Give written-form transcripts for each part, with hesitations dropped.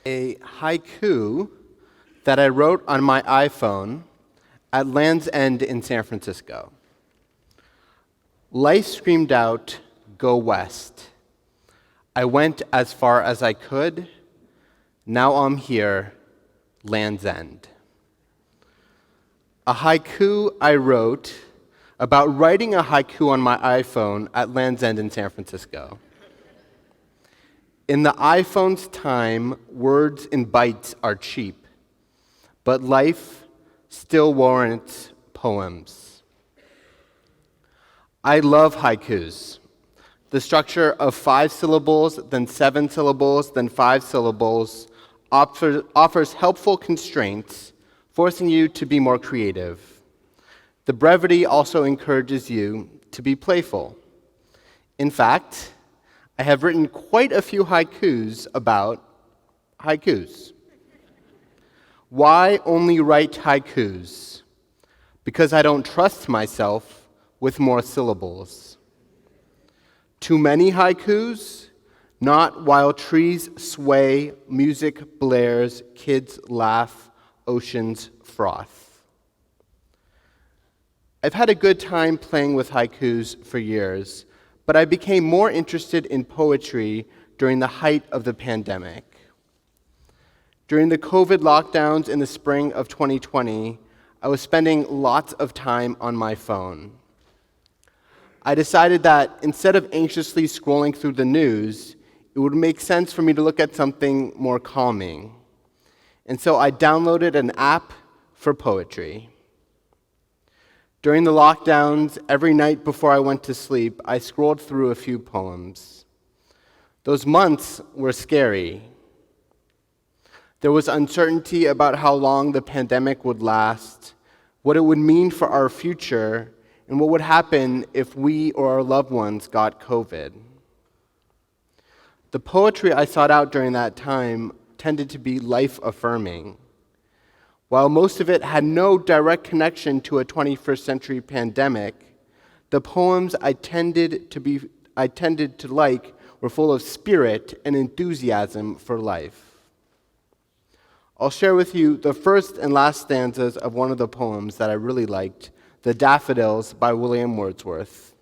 A haiku that I wrote on my iPhone at Land's End in San Francisco. Life screamed out, "Go west." I went as far as I could. Now I'm here, Land's End. A haiku I wrote about writing a haiku on my iPhone at Land's End in San Francisco. In the iPhone's time, words in bytes are cheap, but life still warrants poems. I love haikus. The structure of 5 syllables, then 7 syllables, then 5 syllables offers helpful constraints, forcing you to be more creative. The brevity also encourages you to be playful. In fact, I have written quite a few haikus about haikus. Why only write haikus? Because I don't trust myself with more syllables. Too many haikus? Not while trees sway, music blares, kids laugh, oceans froth. I've had a good time playing with haikus for years, but I became more interested in poetry during the height of the pandemic. During the COVID lockdowns in the spring of 2020, I was spending lots of time on my phone. I decided that instead of anxiously scrolling through the news, it would make sense for me to look at something more calming. And so I downloaded an app for poetry. During the lockdowns, every night before I went to sleep, I scrolled through a few poems. Those months were scary. There was uncertainty about how long the pandemic would last, what it would mean for our future, and what would happen if we or our loved ones got COVID. The poetry I sought out during that time tended to be life-affirming. While most of it had no direct connection to a 21st century pandemic, the poems I tended to like were full of spirit and enthusiasm for life. I'll share with you the first and last stanzas of one of the poems that I really liked, The Daffodils by William Wordsworth.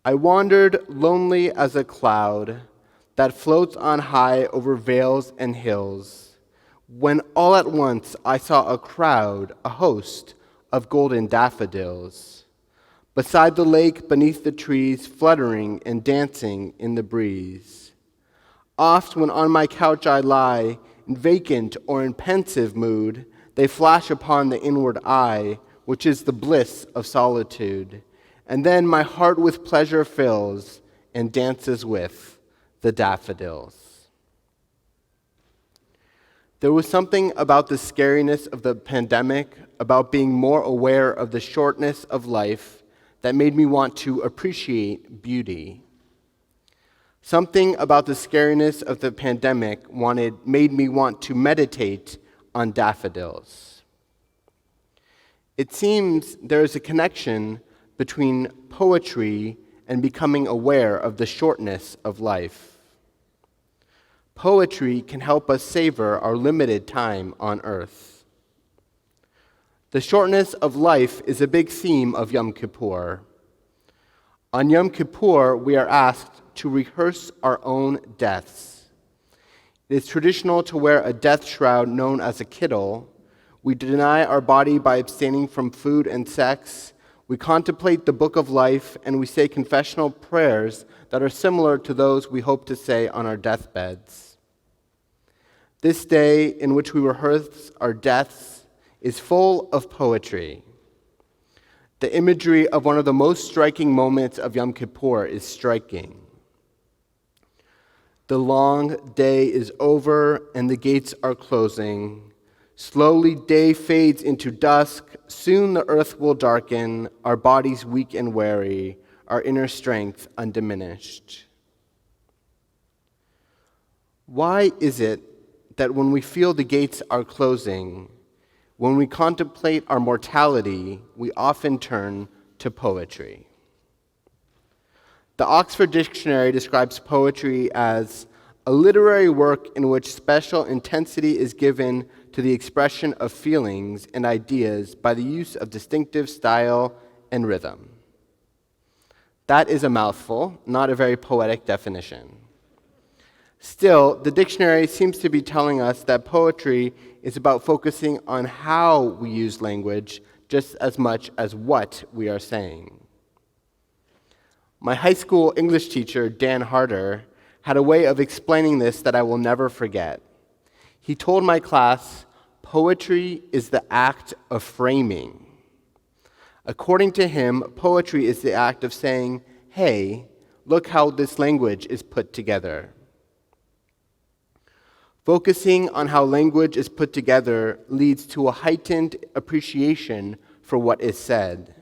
I wandered lonely as a cloud that floats on high over vales and hills, when all at once I saw a crowd, a host of golden daffodils, beside the lake beneath the trees, fluttering and dancing in the breeze. Oft when on my couch I lie, in vacant or in pensive mood, they flash upon the inward eye, which is the bliss of solitude. And then my heart with pleasure fills and dances with the daffodils. There was something about the scariness of the pandemic, about being more aware of the shortness of life, that made me want to appreciate beauty. Something about the scariness of the pandemic made me want to meditate on daffodils. It seems there is a connection between poetry and becoming aware of the shortness of life. Poetry can help us savor our limited time on earth. The shortness of life is a big theme of Yom Kippur. On Yom Kippur, we are asked to rehearse our own deaths. It is traditional to wear a death shroud known as a kittel. We deny our body by abstaining from food and sex. We contemplate the book of life, and we say confessional prayers that are similar to those we hope to say on our deathbeds. This day in which we rehearse our deaths is full of poetry. The imagery of one of the most striking moments of Yom Kippur is striking. The long day is over and the gates are closing. Slowly day fades into dusk. Soon the earth will darken, our bodies weak and weary, our inner strength undiminished. Why is it that when we feel the gates are closing, when we contemplate our mortality, we often turn to poetry? The Oxford Dictionary describes poetry as a literary work in which special intensity is given to the expression of feelings and ideas by the use of distinctive style and rhythm. That is a mouthful, not a very poetic definition. Still, the dictionary seems to be telling us that poetry is about focusing on how we use language just as much as what we are saying. My high school English teacher, Dan Harder, had a way of explaining this that I will never forget. He told my class, poetry is the act of framing. According to him, poetry is the act of saying, hey, look how this language is put together. Focusing on how language is put together leads to a heightened appreciation for what is said.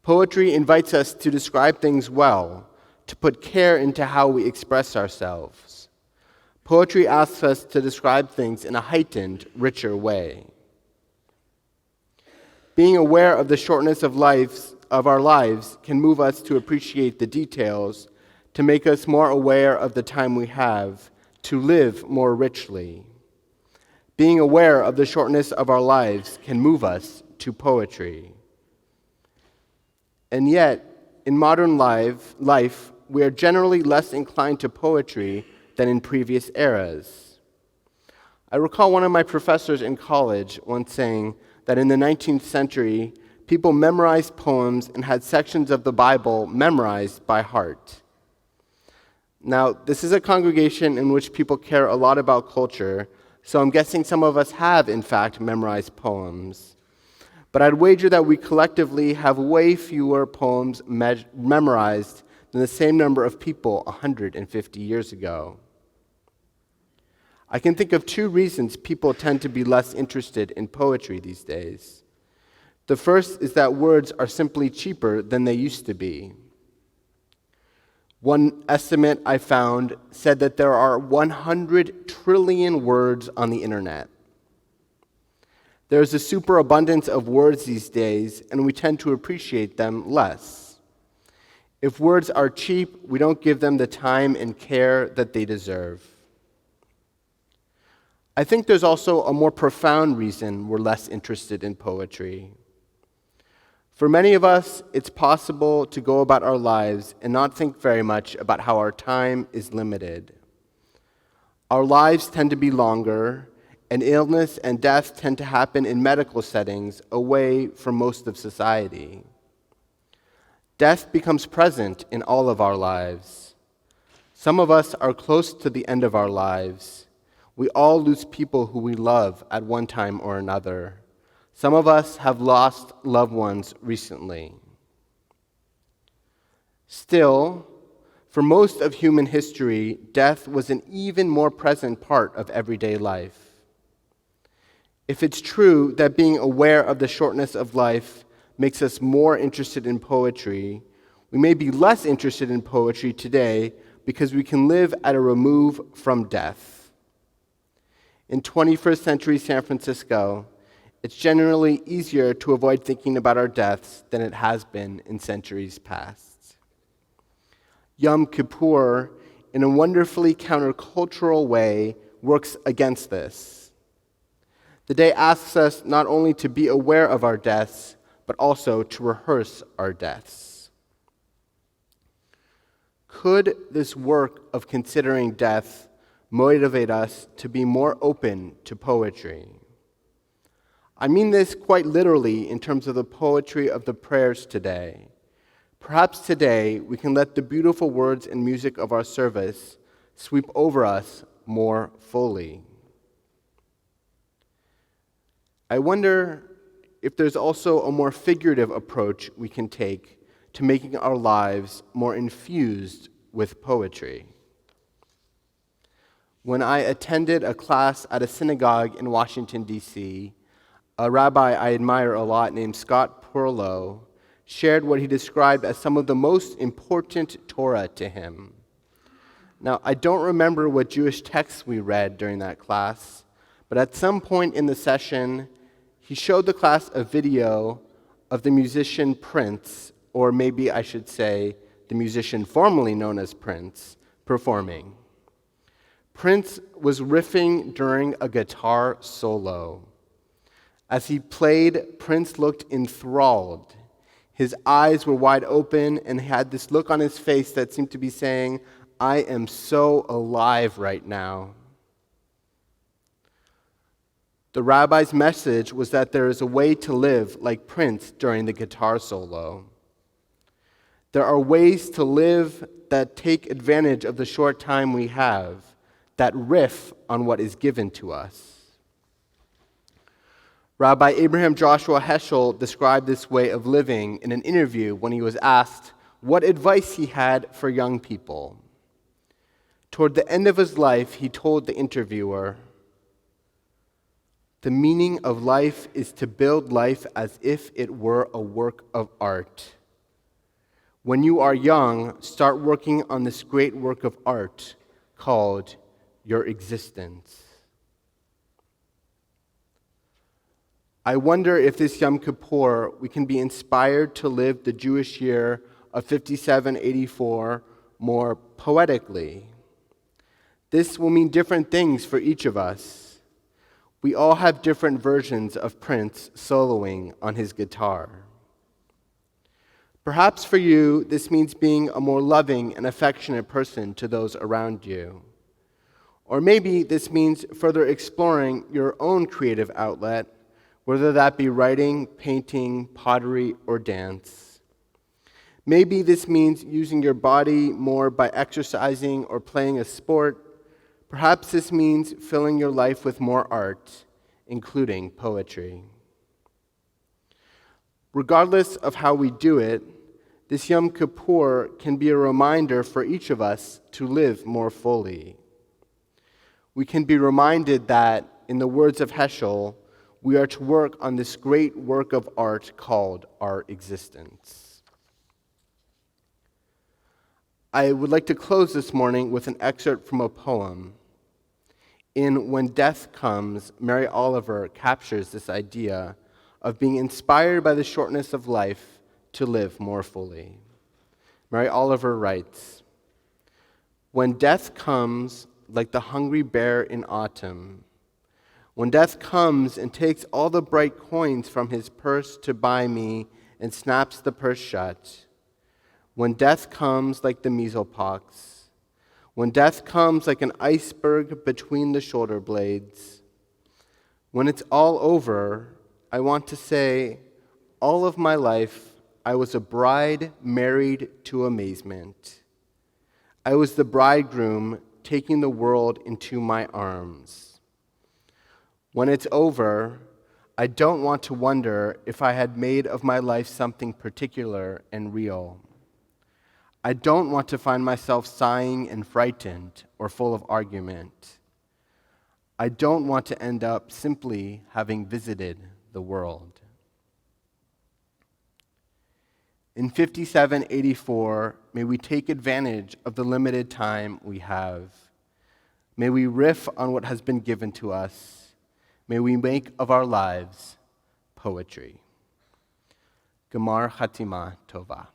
Poetry invites us to describe things well, to put care into how we express ourselves. Poetry asks us to describe things in a heightened, richer way. Being aware of the shortness of our lives can move us to appreciate the details, to make us more aware of the time we have, to live more richly. Being aware of the shortness of our lives can move us to poetry. And yet, in modern life, we are generally less inclined to poetry than in previous eras. I recall one of my professors in college once saying that in the 19th century, people memorized poems and had sections of the Bible memorized by heart. Now, this is a congregation in which people care a lot about culture, so I'm guessing some of us have, in fact, memorized poems. But I'd wager that we collectively have way fewer poems memorized than the same number of people 150 years ago. I can think of two reasons people tend to be less interested in poetry these days. The first is that words are simply cheaper than they used to be. One estimate I found said that there are 100 trillion words on the internet. There's a superabundance of words these days, and we tend to appreciate them less. If words are cheap, we don't give them the time and care that they deserve. I think there's also a more profound reason we're less interested in poetry. For many of us, it's possible to go about our lives and not think very much about how our time is limited. Our lives tend to be longer, and illness and death tend to happen in medical settings away from most of society. Death becomes present in all of our lives. Some of us are close to the end of our lives. We all lose people who we love at one time or another. Some of us have lost loved ones recently. Still, for most of human history, death was an even more present part of everyday life. If it's true that being aware of the shortness of life makes us more interested in poetry, we may be less interested in poetry today because we can live at a remove from death. In 21st century San Francisco, it's generally easier to avoid thinking about our deaths than it has been in centuries past. Yom Kippur, in a wonderfully countercultural way, works against this. The day asks us not only to be aware of our deaths, but also to rehearse our deaths. Could this work of considering death motivate us to be more open to poetry? I mean this quite literally in terms of the poetry of the prayers today. Perhaps today we can let the beautiful words and music of our service sweep over us more fully. I wonder if there's also a more figurative approach we can take to making our lives more infused with poetry. When I attended a class at a synagogue in Washington, D.C., a rabbi I admire a lot named Scott Perlow shared what he described as some of the most important Torah to him. Now, I don't remember what Jewish texts we read during that class, but at some point in the session, he showed the class a video of the musician Prince, or maybe I should say the musician formerly known as Prince, performing. Prince was riffing during a guitar solo. As he played, Prince looked enthralled. His eyes were wide open, and he had this look on his face that seemed to be saying, "I am so alive right now." The rabbi's message was that there is a way to live like Prince during the guitar solo. There are ways to live that take advantage of the short time we have, that riff on what is given to us. Rabbi Abraham Joshua Heschel described this way of living in an interview when he was asked what advice he had for young people. Toward the end of his life, he told the interviewer, "The meaning of life is to build life as if it were a work of art. When you are young, start working on this great work of art called your existence." I wonder if this Yom Kippur we can be inspired to live the Jewish year of 5784 more poetically. This will mean different things for each of us. We all have different versions of Prince soloing on his guitar. Perhaps for you, this means being a more loving and affectionate person to those around you. Or maybe this means further exploring your own creative outlet, whether that be writing, painting, pottery, or dance. Maybe this means using your body more by exercising or playing a sport. Perhaps this means filling your life with more art, including poetry. Regardless of how we do it, this Yom Kippur can be a reminder for each of us to live more fully. We can be reminded that, in the words of Heschel, we are to work on this great work of art called our existence. I would like to close this morning with an excerpt from a poem. In When Death Comes, Mary Oliver captures this idea of being inspired by the shortness of life to live more fully. Mary Oliver writes, "When death comes like the hungry bear in autumn, when death comes and takes all the bright coins from his purse to buy me and snaps the purse shut, when death comes like the measles pox, when death comes like an iceberg between the shoulder blades, when it's all over, I want to say, all of my life, I was a bride married to amazement. I was the bridegroom taking the world into my arms. When it's over, I don't want to wonder if I had made of my life something particular and real. I don't want to find myself sighing and frightened or full of argument. I don't want to end up simply having visited the world." In 5784, may we take advantage of the limited time we have. May we riff on what has been given to us. May we make of our lives poetry. Gemar Chatima Tova.